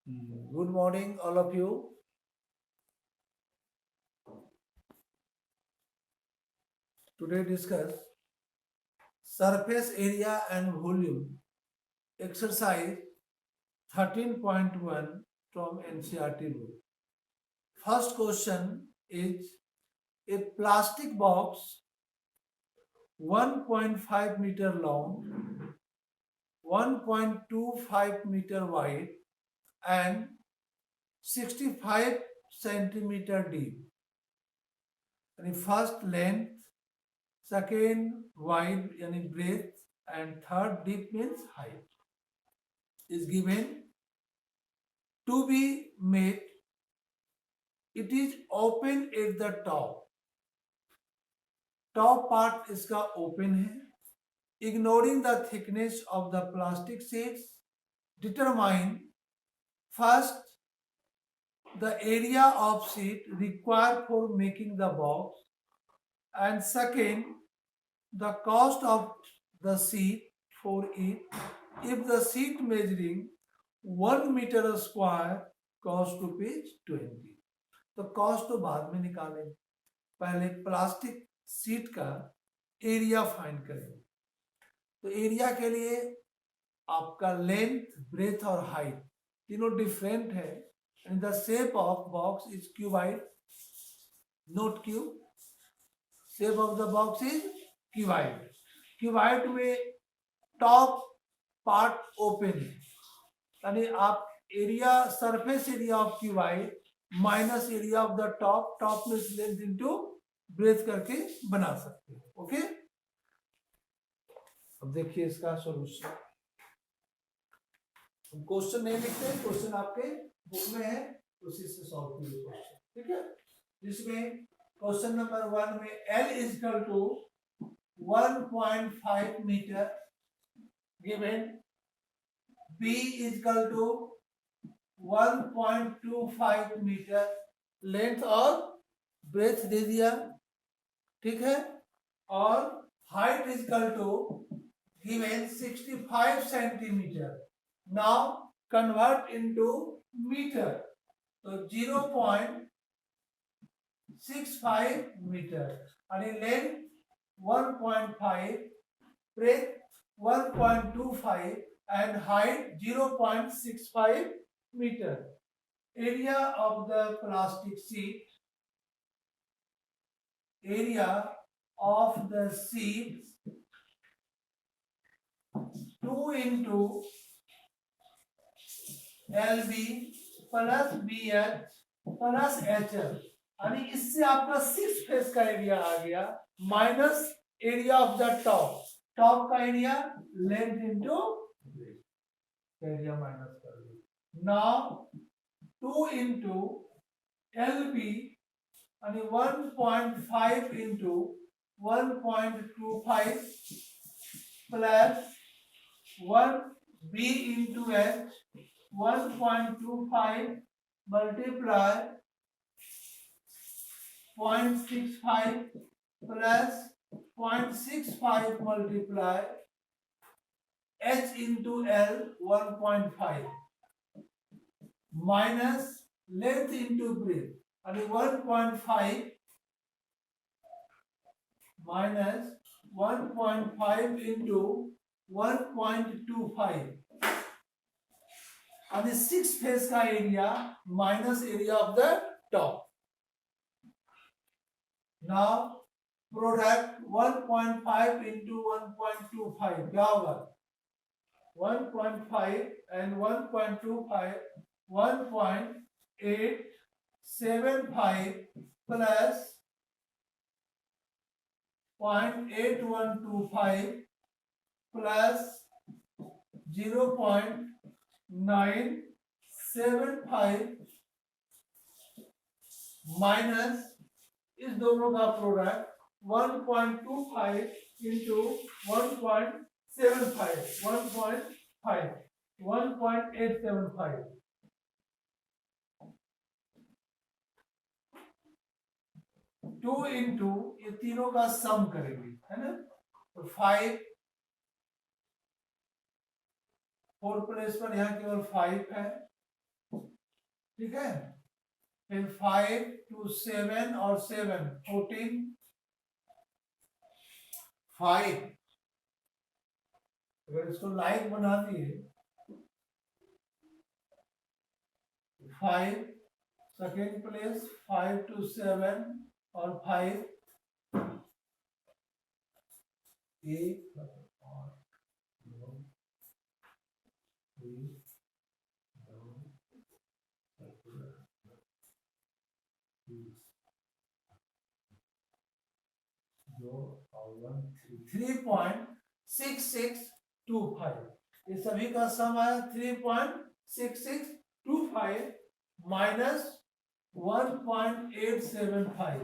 Good morning, all of you. Today discuss surface area and volume exercise 13.1 from NCERT book. First question is a plastic box 1.5 meter long, 1.25 meter wide and 65 centimeter deep. And first length, second wide yani breadth and third deep means height is given to be made. It is open at the top part इसका open है. Ignoring the thickness of the plastic sheets, determine first the area of sheet required for making the box, and second the cost of the sheet for it. If the sheet measuring 1 meter square cost rupees 20. तो cost तो बाद में निकालें, पहले plastic sheet का area find करेंगे. तो area के लिए आपका लेंथ, ब्रेथ और हाइट तीनों डिफरेंट है. And the shape of box is cuboid, note cube. Shape of the box is cuboid. Cuboid में टॉप पार्ट ओपन है, यानी आप area, surface area of cuboid minus area of the top में length into breadth करके बना सकते हैं. Okay, अब देखिए इसका सॉल्यूशन. क्वेश्चन नहीं लिखते, क्वेश्चन आपके बुक में है, उसी से सॉल्व कीजिए क्वेश्चन. ठीक है, जिसमें क्वेश्चन नंबर 1 में L is equal to 1.5 metre given, B is equal to 1.25 metre, length और ब्रेथ दे दिया. ठीक है, और height is equal to given 65 centimetre. Now convert into metre, तो 0.65 मीटर, यानी length 1.5, breadth 1.25 and height 0.65 meter. Area of the plastic sheet, area of the sheet 2 into LB plus BH plus HL, यानी इससे आपका 6 face का area आ गया, minus area of the top का area, length into area minus कर लो. Now 2 into LB यानी 1.5 into 1.25 plus 1B into H 1.25 multiply 0.65 plus 0.65 multiply H into L 1.5 minus length into breadth, and 1.5 minus 1.5 into 1.25, and the 6 face का area minus area of the top. Now product 1.5 into 1.25 क्या होगा? 1.5 and 1.25, 1.875 plus 0.8125 plus 0.975 minus इस दोनों का product 1.25 into 1.75, 1.875. Two into ये तीनों का सम करेंगे, है ना. तो 5, 4 प्लेस पर यहाँ केवल 5 है, ठीक है, फिर 5 to 7 और 7 14 5, अगर इसको लाइन बना दिए 5 सेकेंड प्लेस 5 to 7 और 5 एक और 2 3 2 3.6625, ये सभी का सम आया 3.6625 minus 1.875.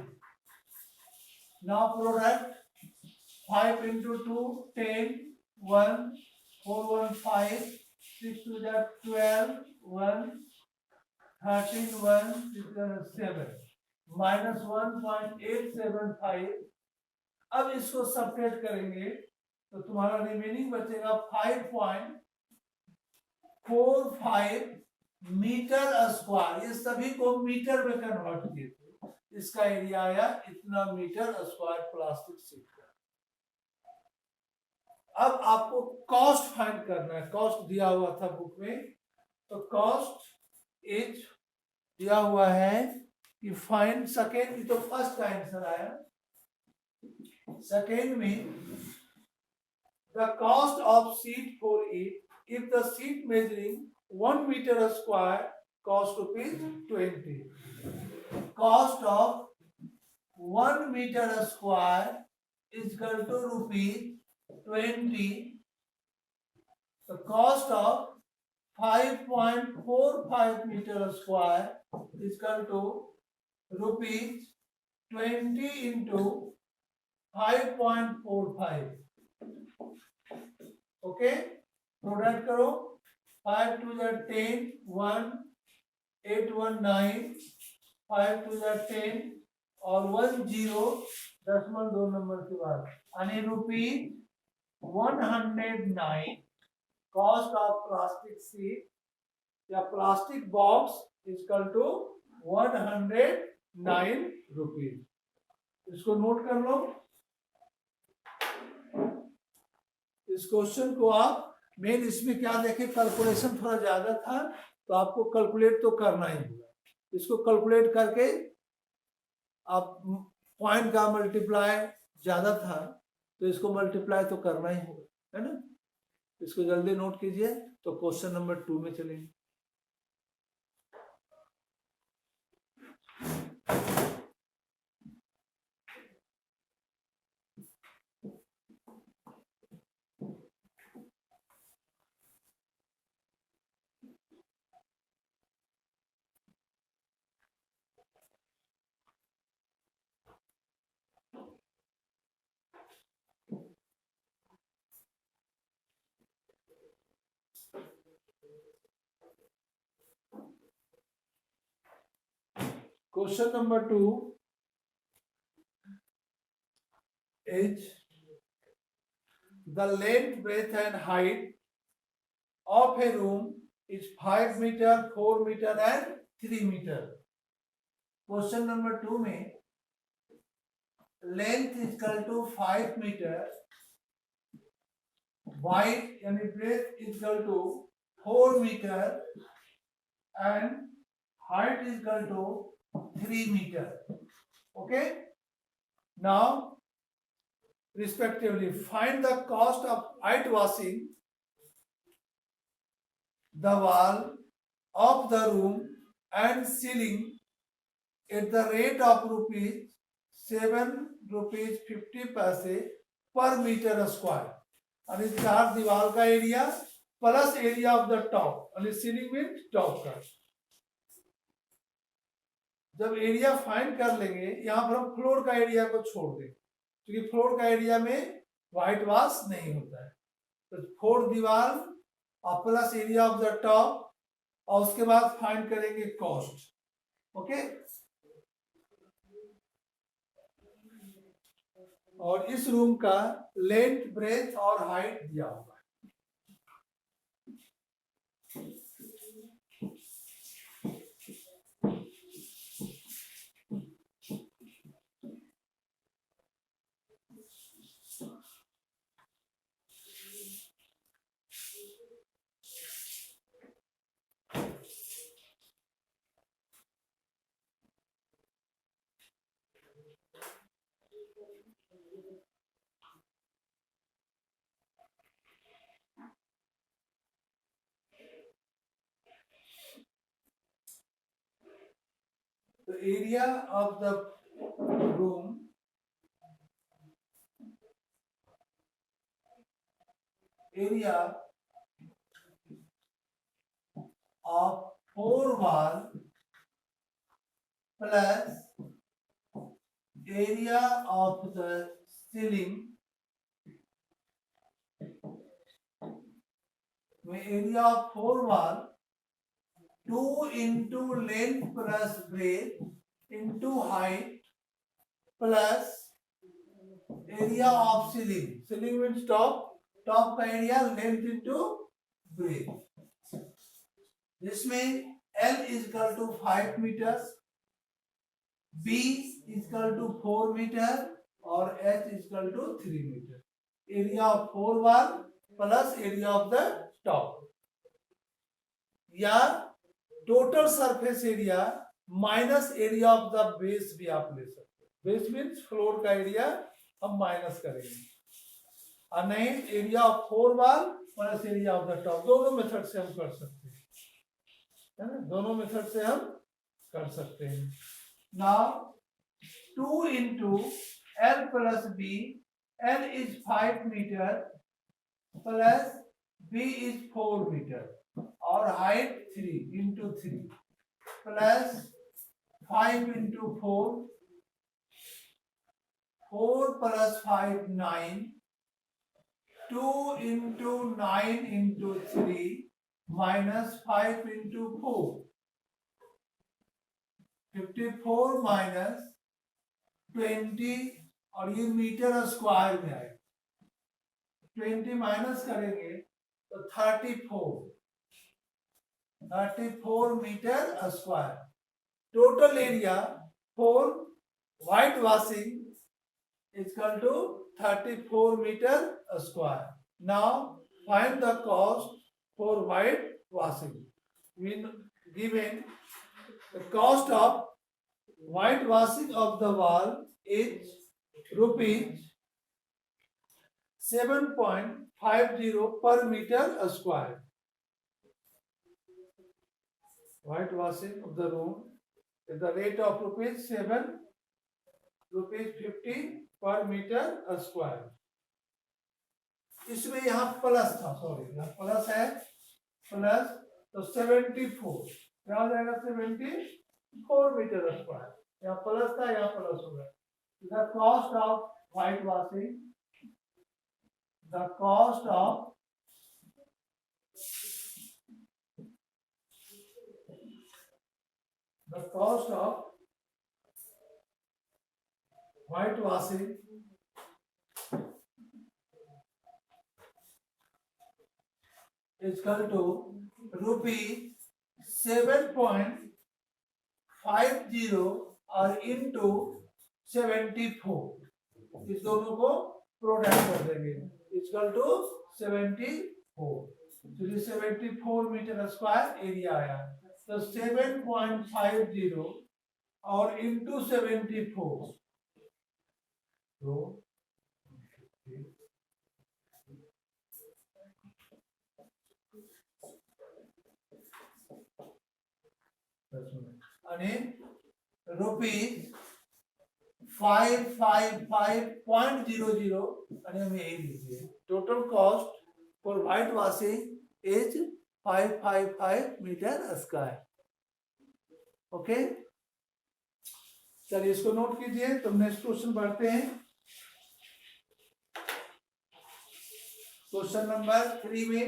Now product 5 into 2 10 1 4 1 5 6 to the 12 1 13 1 7 minus 1.875. अब इसको सब्ट्रैक्ट करेंगे तो तुम्हारा रिमेनिंग बचेगा 5.45 मीटर स्क्वायर। ये सभी को मीटर में कन्वर्ट किए थे, इसका एरिया आया इतना मीटर स्क्वायर प्लास्टिक शीट का। अब आपको कॉस्ट फाइंड करना है, कॉस्ट दिया हुआ था बुक में, तो कॉस्ट इज दिया हुआ है कि फाइंड सेकेंड, तो फर्स्ट का आंसर आया, सेकेंड में the cost of sheet for it, if the sheet measuring 1 meter square cost rupees 20, cost of 1 meter square is equal to rupees 20, the cost of 5.45 meter square is equal to rupees 20 into 5.45. Okay, product करो, 5 to the 10 1 8 1 9 5 to the 10 और 1 0 दशमलव 2 number के बाद यानी rupees 109 cost of plastic sheet या plastic box equal to 109 rupees. इसको note कर लो। इस क्वेश्चन को आप मेन इसमें क्या देखें, कैलकुलेशन थोड़ा ज्यादा था तो आपको कैलकुलेट तो करना ही होगा। इसको कैलकुलेट करके आप पॉइंट का मल्टीप्लाई ज्यादा था तो इसको मल्टीप्लाई तो करना ही होगा, है ना। इसको जल्दी नोट कीजिए। तो क्वेश्चन नंबर 2 में चलेंगे। Question number 2 is the length, breadth and height of a room is 5 meter, 4 meter and 3 meter. Question number 2 में length is equal to 5 meter, height यानी breadth is equal to 4 meter and height is equal to 3 meter. Okay, now respectively find the cost of whitewashing the wall of the room and ceiling at the rate of rupees 7 rupees 50 पैसे पर metre square. और इस चार दीवार का area plus area of the top, और ceiling में top का। जब एरिया फाइंड कर लेंगे, यहाँ पर हम फ्लोर का एरिया को छोड़ दें क्योंकि फ्लोर का एरिया में व्हाइट वॉश नहीं होता है। तो 4 दीवार और plus area of the top, और उसके बाद फाइंड करेंगे कॉस्ट। ओके, और इस रूम का लेंथ, ब्रेथ और हाइट दिया होगा। area of the room area of 4 wall plus area of the ceiling में area of 4 wall 2 into length plus breadth into height plus area of ceiling. Ceiling means top. Top का area length into breadth. जिसमें L is equal to 5 meters, B is equal to 4 meter और H is equal to 3 meter. Area of 4 wall plus area of the top. या total surface area minus area of the base भी आप ले सकते हैं. Base means floor का area हम minus करेंगे और नहीं area of 4 wall plus area of the top. दोनों मेथड से हम कर सकते हैं, है ना. दोनों मेथड से हम कर सकते हैं. Now 2 into L plus B. L is 5 meter plus B is 4 meter और height 3 into 3 plus 5 into 4. 4 plus 5 9. 2 into 9 into 3 minus 5 into 4. 54 minus 20 और ये मीटर स्क्वायर में आए. 20 माइनस करेंगे तो 34 metre square. Total area for white washing is equal to 34 meter square. Now find the cost for white washing. We given the cost of white washing of the wall is rupees 7.50 per meter square. White washing of the room is the rate of rupees 7.50 per meter square. इसमें यहाँ plus था, sorry यहाँ plus है, plus तो 74 क्या हो जाएगा 74 metre square. यहाँ प्लस था यहाँ प्लस होगा. The cost of white washing, the cost of white washing is equal to rupees 7.50 और into 74. इस दोनों को प्रोडक्ट कर देंगे. Equal to 74. तो ये 74 मीटर स्क्वायर एरिया आया. तो 7.50 और into 74 तो અને રૂપીસ 555.00 અને અમે એ લીધીએ. Total cost for white washing is 555 metre square. Okay, चलिए इसको नोट कीजिए. तो नेक्स्ट क्वेश्चन बढ़ते हैं. क्वेश्चन नंबर 3 में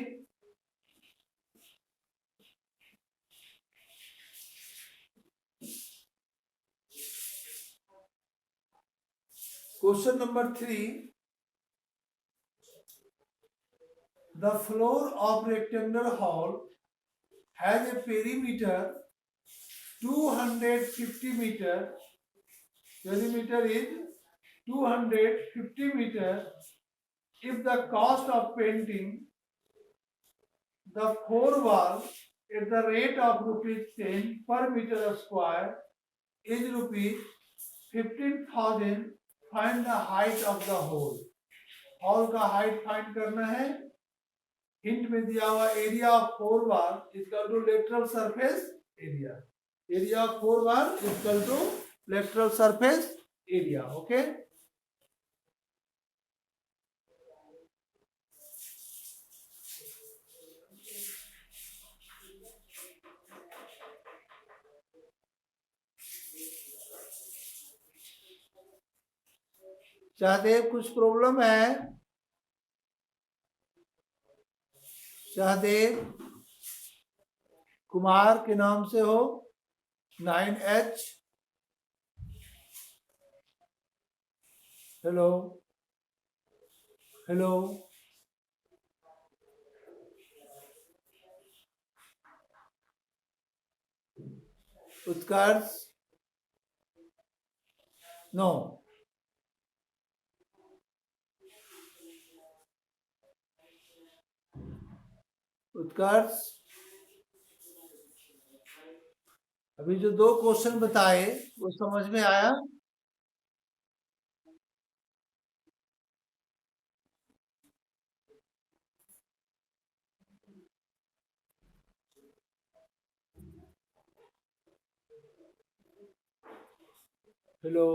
Question number 3. The floor of rectangular hall has a perimeter 250 meter. Perimeter is 250 meter. If the cost of painting the 4 walls at the rate of rupees 10 per meter square is rupees 15,000. Find the height of the hole. Hall का height find करना है. Hint में दिया हुआ area of 4 wall is equal to lateral surface area. area of 4 bar is equal to lateral surface area. Okay. Shahdev कुछ problem है? शाहदेव कुमार के नाम से हो 9H। हेलो हेलो उत्कर्ष नो उत्कर्ष अभी जो 2 क्वेश्चन बताए वो समझ में आया? हेलो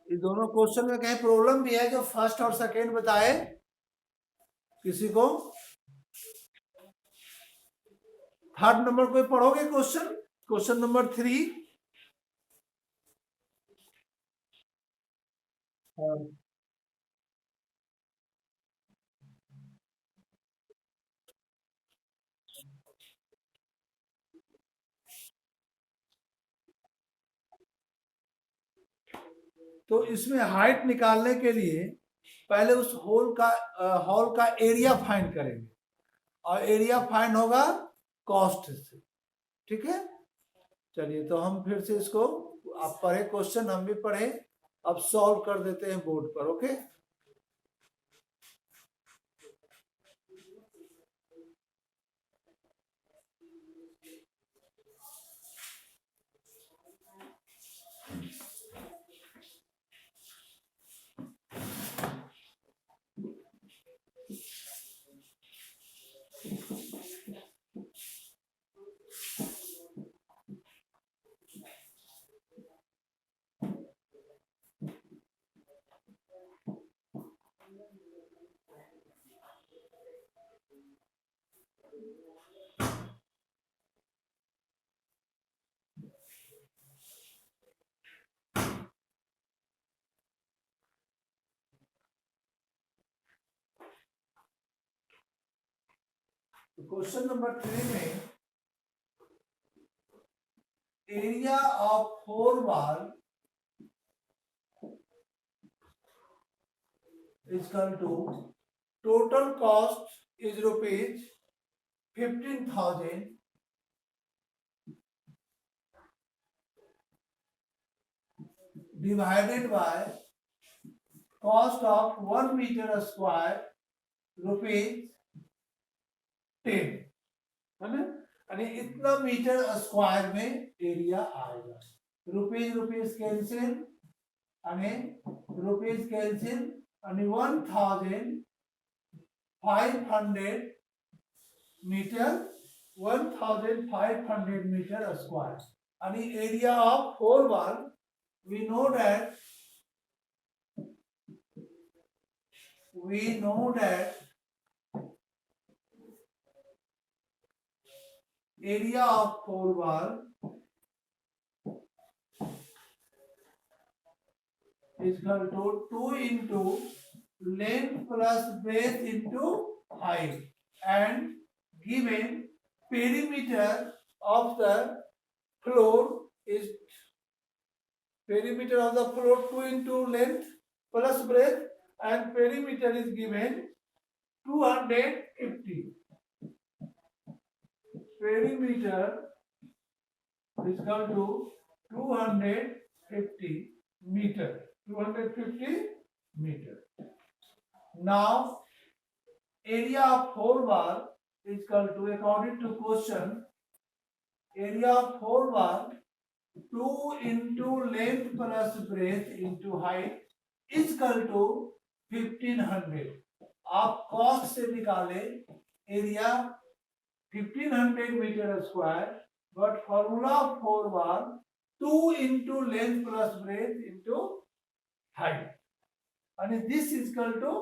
ये दोनों क्वेश्चन में कहीं प्रॉब्लम भी है जो फर्स्ट और सेकेंड बताए किसी को? थर्ड नंबर कोई पढ़ोगे क्वेश्चन? Question number 3। तो इसमें हाइट निकालने के लिए पहले उस हॉल का एरिया फाइंड करेंगे और एरिया फाइंड होगा कॉस्ट से। ठीक है, चलिए तो हम फिर से इसको, आप पढ़े क्वेश्चन, हम भी पढ़े, अब सॉल्व कर देते हैं बोर्ड पर। ओके, क्वेश्चन नंबर 3 में area of 4 wall is equal to total cost is rupees 15,000 divided by cost of 1 meter square rupees 10 है ना, यानी इतना मीटर स्क्वायर में एरिया आएगा। रुपीज रुपीज कैंसिल, यानी रुपीज कैंसिल, यानी 1500 मीटर, 1500 मीटर स्क्वायर, यानी area of 4 wall। we know that area of 4 wall is equal to 2 into length plus breadth into height, and given perimeter of the floor is 2 into length plus breadth, and perimeter is given 250. Perimeter is equal to 250 meter. 250 meter. Now, area of 4 wall is equal to, according to question, area of 4 wall 2 into length plus breadth into height is equal to 1500. आप cost से निकाले area 1500 metre square, but formula for was 2 into length plus breadth into height, and this is equal to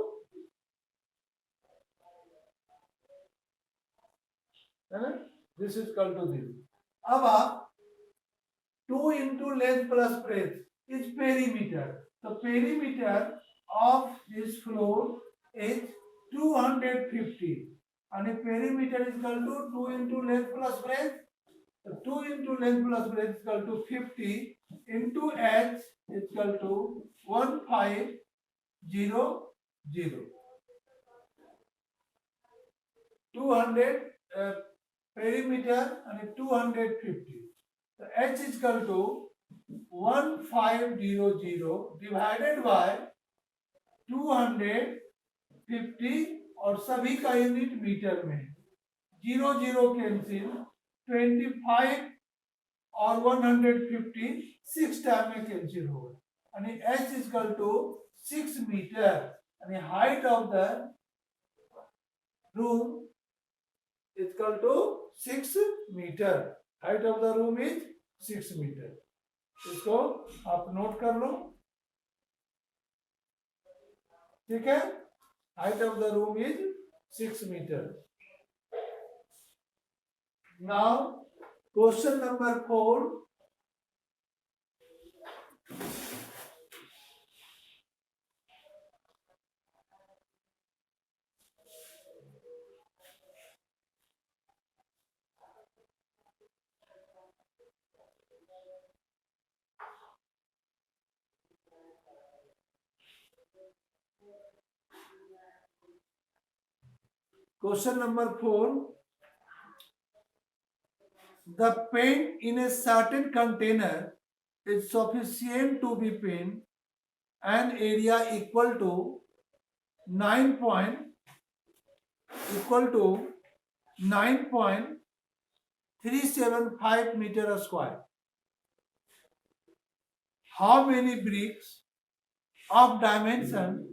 this is equal to this. अब आप 2 into length plus breadth is perimeter. The perimeter of this floor is 250, and a perimeter is equal to 2 into length plus breadth. So 2 into length plus breadth is equal to 50 into h is equal to 1500. 200 perimeter and 250. So h is equal to 1500 divided by 250 और सभी का unit metre में, 0 cancel, 25 और 150 6 time में cancel होगा, and h is equal to 6 meter, and height of the room is equal to 6 meter. Height of the room is 6 meter. इसको आप note कर लो, ठीक है. Height of the room is 6 meter. Now question number 4. Question number 4. The paint in a certain container is sufficient to be paint an area equal to 9.375 meter square. How many bricks of dimension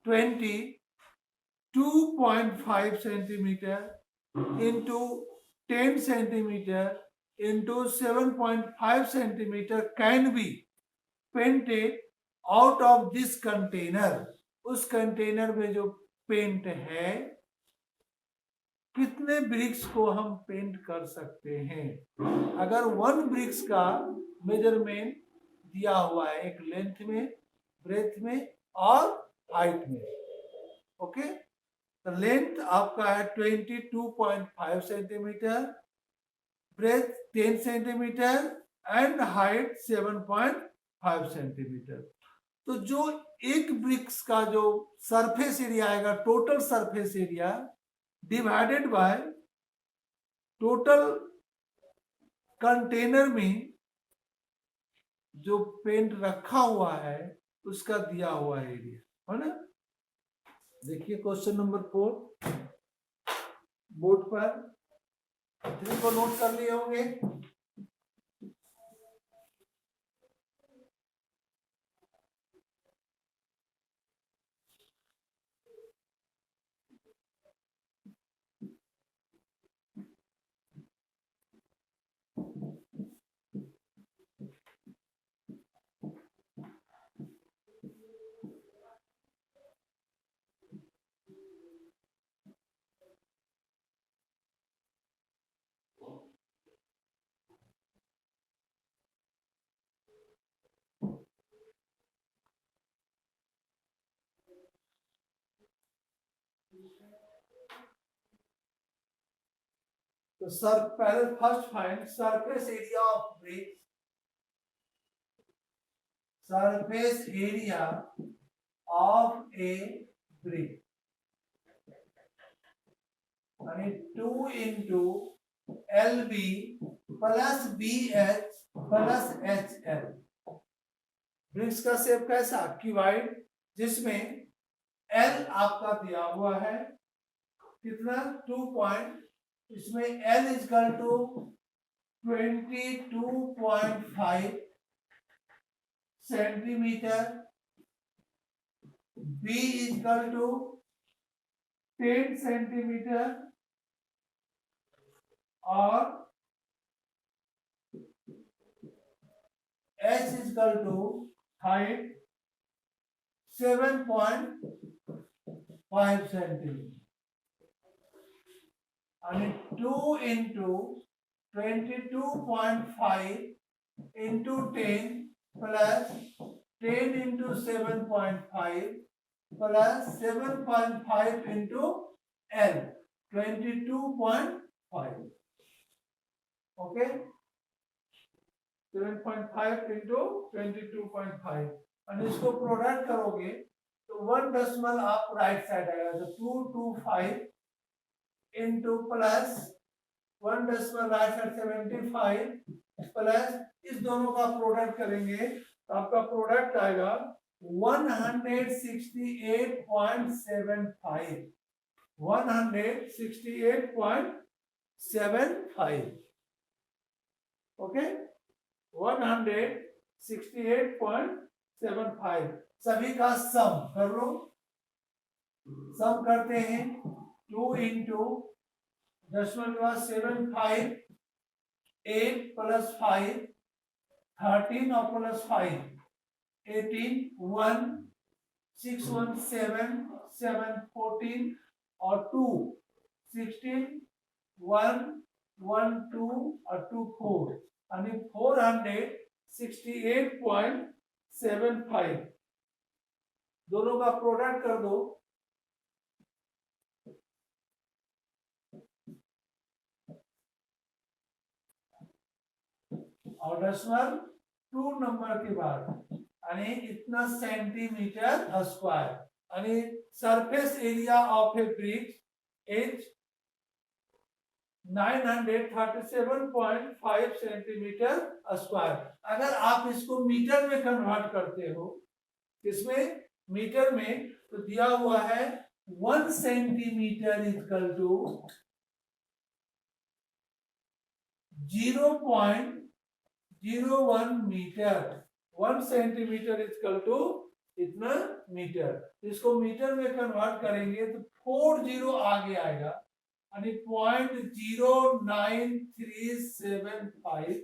22.5 centimeter into 10 centimeter into 7.5 centimeter can be painted out of this container? उस container में जो paint है, कितने BRICS को हम paint कर सकते हैं? अगर 1 ब्रिक्स का मेजरमेंट दिया हुआ है, एक लेंथ में, ब्रेथ में और हाइट में. ओके, तो लेंथ आपका है 22.5 centimetre, breadth 10 centimetre and height 7.5 centimetre. तो जो एक ब्रिक्स का जो सरफेस एरिया आएगा, total surface area divided by total container में जो पेंट रखा हुआ है उसका दिया हुआ एरिया, है ना. देखिए क्वेश्चन नंबर 4 बोर्ड पर 3 को नोट कर लिए होंगे. तो सर पहले first find surface area of brick. Surface area of a brick यानी 2 into LB plus BH plus HL. Bricks का शेप कैसा? क्यूबाइड, जिसमें L आपका दिया हुआ है कितना? 2 पॉइंट. इसमें L is equal to 22.5 centimeter, B is equal to 10 centimeter, और H is equal to height 7.5 centimeter. And 2 into 22.5 into 10 plus 10 into 7.5 plus 7.5 into L, 22.5. Okay, 7.5 into 22.5, और इसको प्रोडक्ट करोगे तो 1 डेसिमल आप राइट साइड आएगा, तो 225 into plus 1 decimal right side 75 plus इस दोनों का प्रोडक्ट करेंगे तो आपका प्रोडक्ट आएगा 168.75, 168.75. ओके, 168.75. सभी का सम कर लो, सम करते हैं 2 into 10.75, 8 plus 5 13 और प्लस 5 18, 1 6 1 7 7 14 और 2 16, 1 1 2 और 2 4, यानी 468.75. दोनों का प्रोडक्ट कर दो, और डेसिमल 2 नंबर के बाद यानी इतना सेंटीमीटर स्क्वायर, यानी surface area of a brick is 937.5 centimetre square. अगर आप इसको मीटर में कन्वर्ट करते हो, किसमें, मीटर में, तो दिया हुआ है 1 centimetre equal to 0.01 metre. 1 centimetre equal to इतना मीटर. इसको मीटर में कन्वर्ट करेंगे तो 40 आगे आएगा, यानी 0.09375.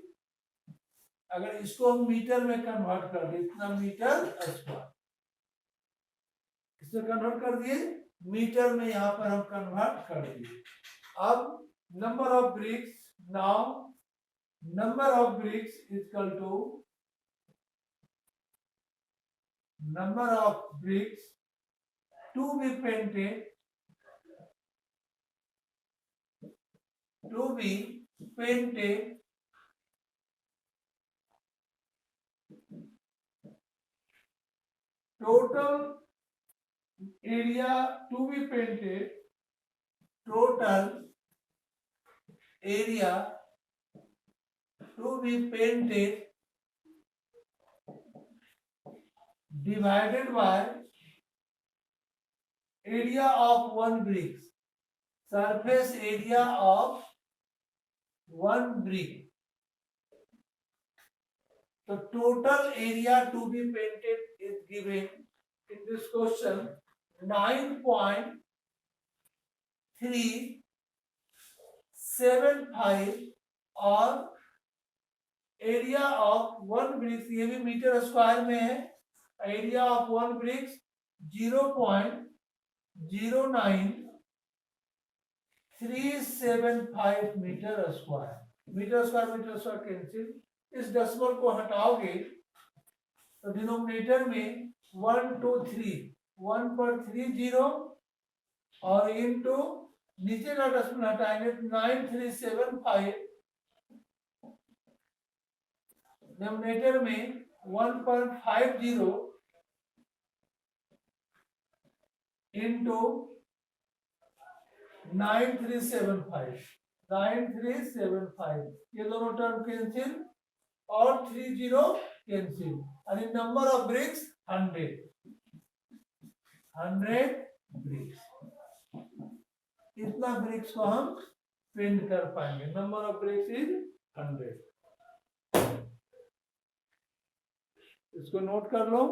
अगर इसको हम मीटर में कन्वर्ट कर दे, इतना मीटर स्क्वायर, इसमें कन्वर्ट कर दिए मीटर में, यहां पर हम कन्वर्ट कर दिए. अब number of BRICS, now number of bricks is equal to number of bricks to be painted total area to be painted, total area to be painted divided by area of one brick, surface area of one brick. The total area to be painted is given in this question 9.375 और area of 1 BRICS, ये भी metre square में है, area of 1 bricks 0.09375 metre square. Metre square cancel. इस decimal को हटाओगे तो denominator में 1 2 3, 1 पर 3 0 और इनटू नीचे का डेसिमल हटाएंगे 9375, डिनोमिनेटर में 1.50 इनटू 9375, ये दोनों टर्म कैंसिल और 30 कैंसिल, यानी नंबर ऑफ ब्रिक्स 100 ब्रिक्स. इतना ब्रिक्स को हम पेंट कर पाएंगे. Number of BRICS is 100। इसको नोट कर लो।